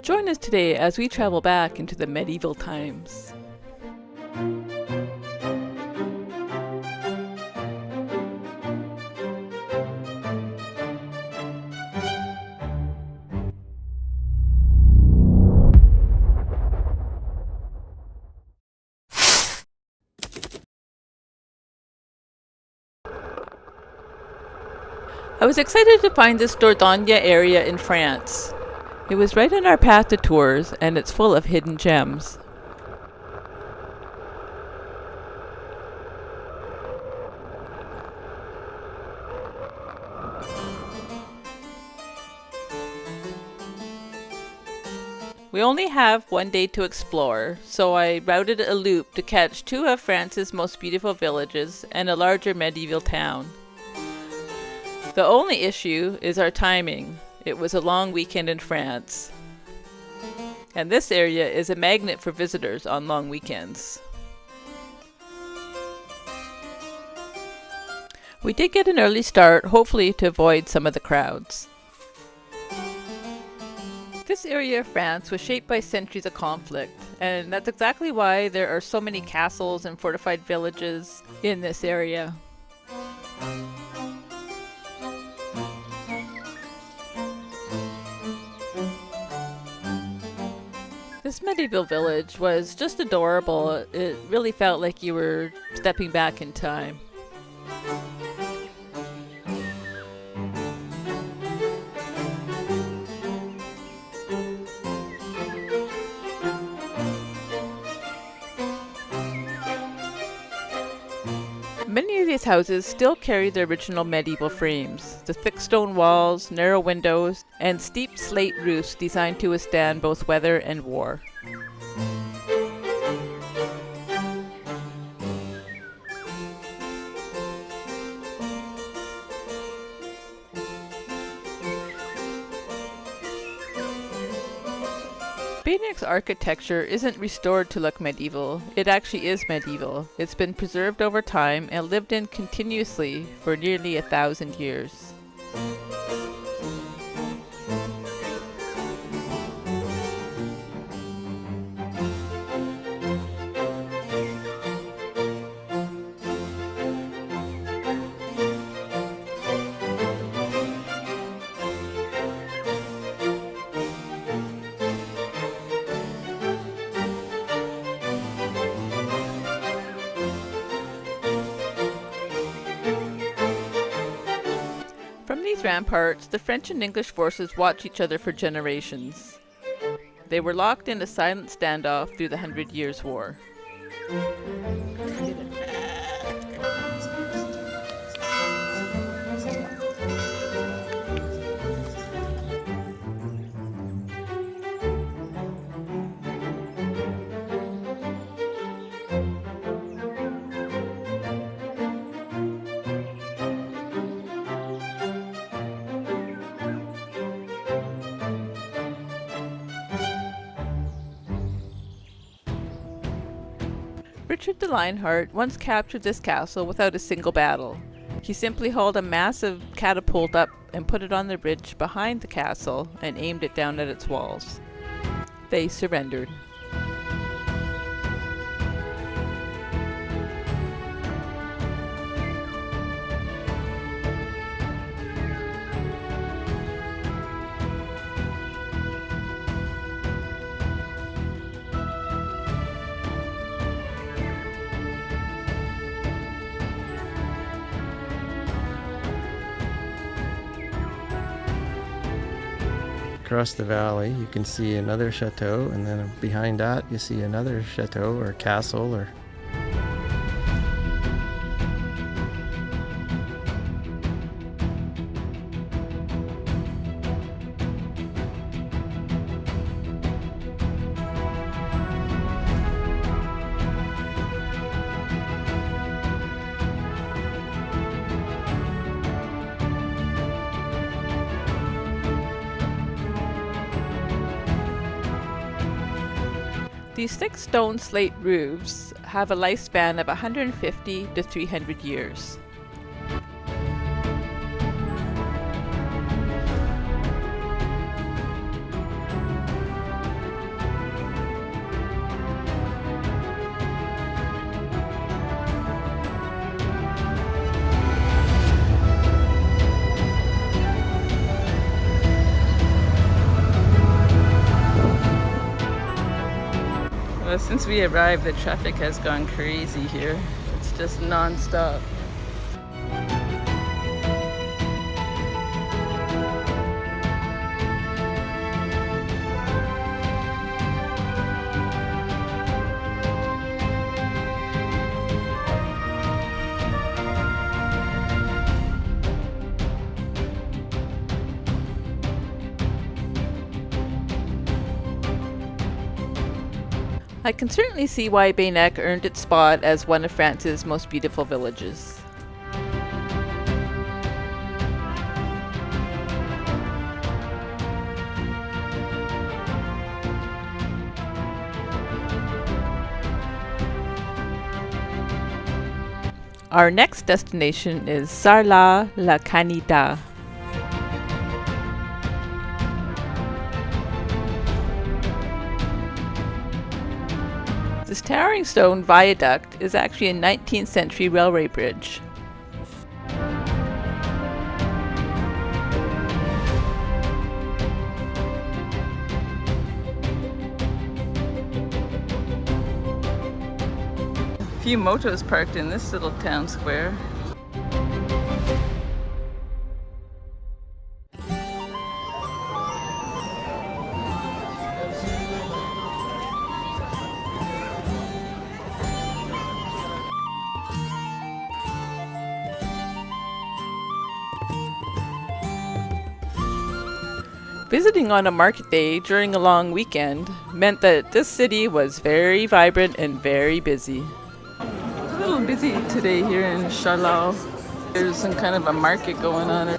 Join us today as we travel back into the medieval times. I was excited to find this Dordogne area in France. It was right on our path to tours, and it's full of hidden gems. We only have one day to explore, so I routed a loop to catch two of France's most beautiful villages and a larger medieval town. The only issue is our timing. It was a long weekend in France. And this area is a magnet for visitors on long weekends. We did get an early start, hopefully to avoid some of the crowds. This area of France was shaped by centuries of conflict, and that's exactly why there are so many castles and fortified villages in this area. This medieval village was just adorable. It really felt like you were stepping back in time. Many of these houses still carry the original medieval frames, the thick stone walls, narrow windows, and steep slate roofs designed to withstand both weather and war. Beynac's architecture isn't restored to look medieval, it actually is medieval. It's been preserved over time and lived in continuously for nearly 1,000 years. From these ramparts, the French and English forces watched each other for generations. They were locked in a silent standoff through the 100 Years' War. Richard the Lionheart once captured this castle without a single battle. He simply hauled a massive catapult up and put it on the ridge behind the castle and aimed it down at its walls. They surrendered. Across the valley you can see another chateau, and then behind that you see another chateau or castle or These thick stone slate roofs have a lifespan of 150 to 300 years. Well, since we arrived, the traffic has gone crazy here. It's just non-stop. I can certainly see why Beynac earned its spot as one of France's most beautiful villages. Our next destination is Sarlat-la-Canéda. This towering stone viaduct is actually a 19th century railway bridge. A few motos parked in this little town square. Visiting on a market day during a long weekend meant that this city was very vibrant and very busy. It's a little busy today here in Sarlat. There's some kind of a market going on.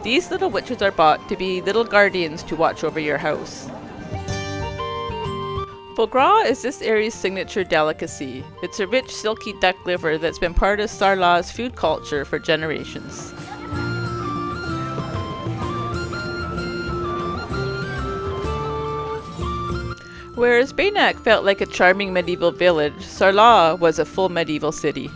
These little witches are bought to be little guardians to watch over your house. Foie gras is this area's signature delicacy. It's a rich, silky duck liver that's been part of Sarlat's food culture for generations. Whereas Beynac felt like a charming medieval village, Sarlat was a full medieval city.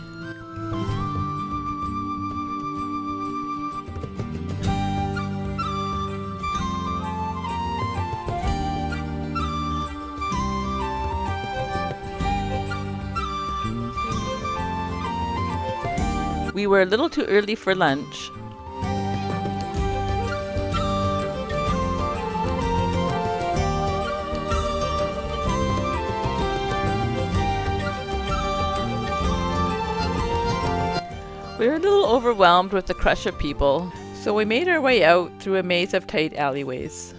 We were a little too early for lunch. We were a little overwhelmed with the crush of people, so we made our way out through a maze of tight alleyways.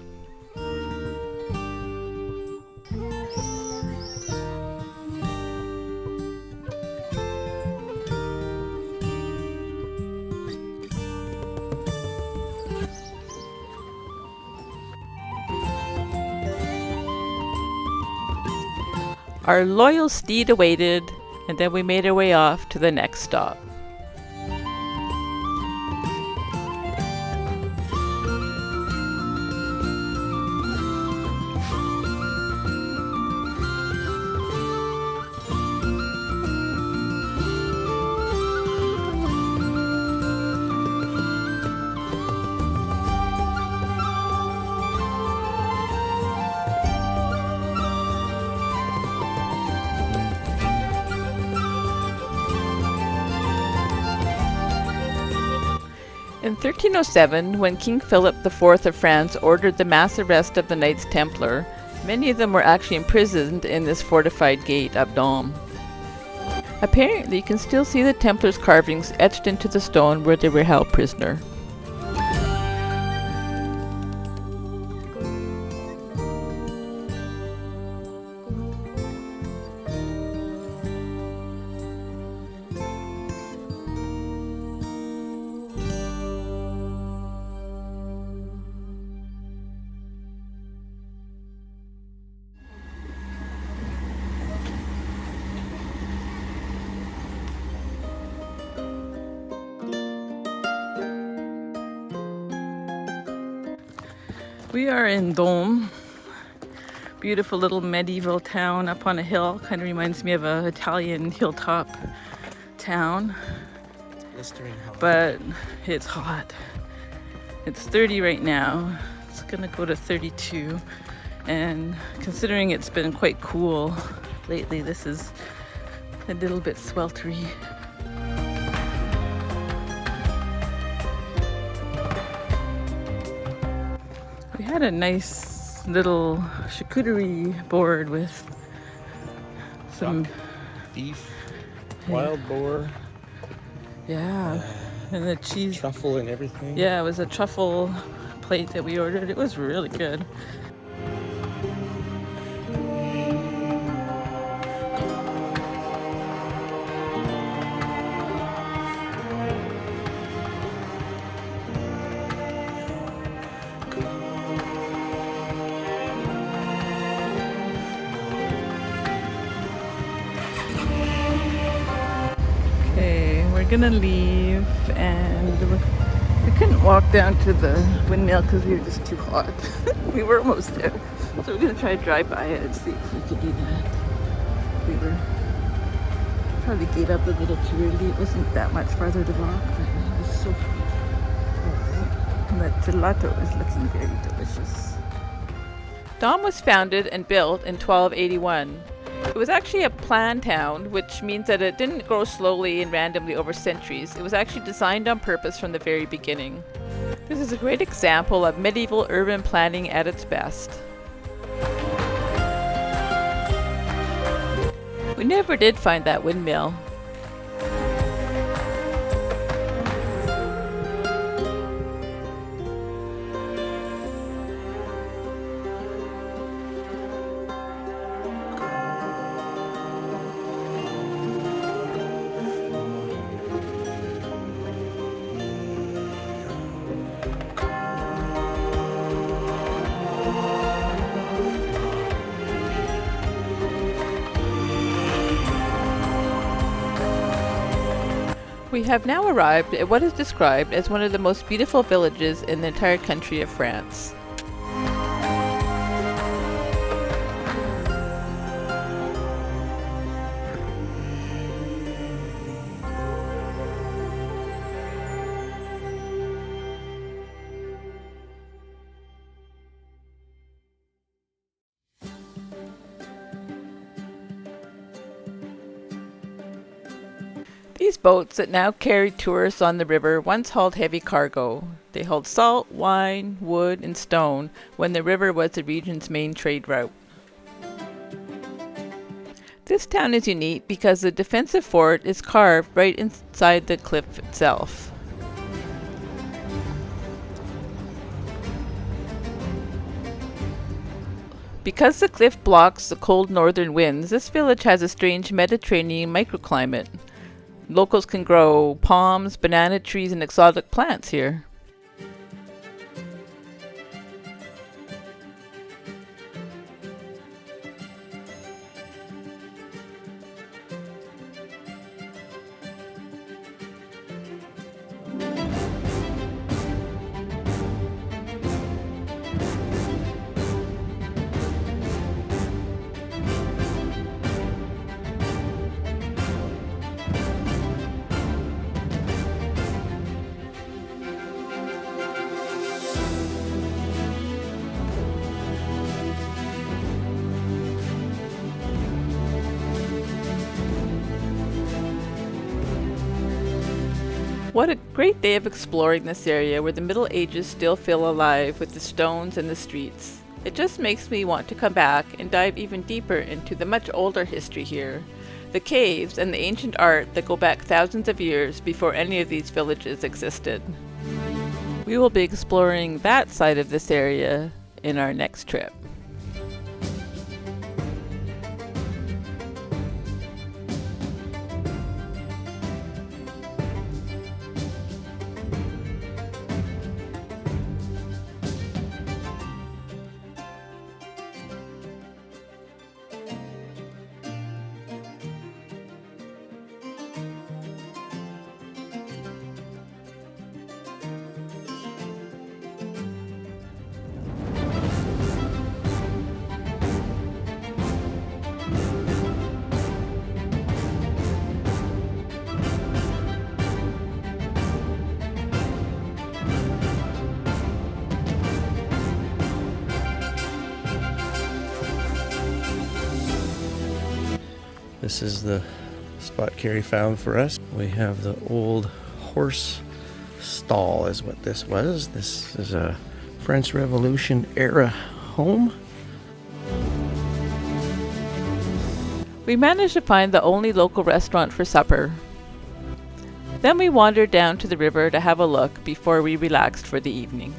Our loyal steed awaited, and then we made our way off to the next stop. In 1307, when King Philip IV of France ordered the mass arrest of the Knights Templar, many of them were actually imprisoned in this fortified gate of Domme. Apparently, you can still see the Templars' carvings etched into the stone where they were held prisoner. We are in Domme, beautiful little medieval town up on a hill. Kind of reminds me of an Italian hilltop town. Blistering hot. But it's hot. It's 30 right now. It's gonna go to 32. And considering it's been quite cool lately, this is a little bit sweltery. We had a nice little charcuterie board with some Duck, beef, wild boar, yeah, and the cheese. truffle and everything. Yeah, it was a truffle plate that we ordered. It was really good. Okay, we're gonna leave, and we couldn't walk down to the windmill because we were just too hot. We were almost there, so we're gonna try to drive by it and see if we could do that. We were probably gave up a little too early. It wasn't that much farther to walk, but it was so hot. And that gelato is looking very delicious. Domme was founded and built in 1281. It was actually a planned town, which means that it didn't grow slowly and randomly over centuries. It was actually designed on purpose from the very beginning. This is a great example of medieval urban planning at its best. We never did find that windmill. We have now arrived at what is described as one of the most beautiful villages in the entire country of France. These boats that now carry tourists on the river once hauled heavy cargo. They hauled salt, wine, wood, and stone when the river was the region's main trade route. This town is unique because the defensive fort is carved right inside the cliff itself. Because the cliff blocks the cold northern winds, this village has a strange Mediterranean microclimate. Locals can grow palms, banana trees, and exotic plants here. What a great day of exploring this area where the Middle Ages still feel alive with the stones and the streets. It just makes me want to come back and dive even deeper into the much older history here, the caves and the ancient art that go back thousands of years before any of these villages existed. We will be exploring that side of this area in our next trip. This is the spot Carrie found for us. We have the old horse stall is what this was. This is a French Revolution era home. We managed to find the only local restaurant for supper. Then we wandered down to the river to have a look before we relaxed for the evening.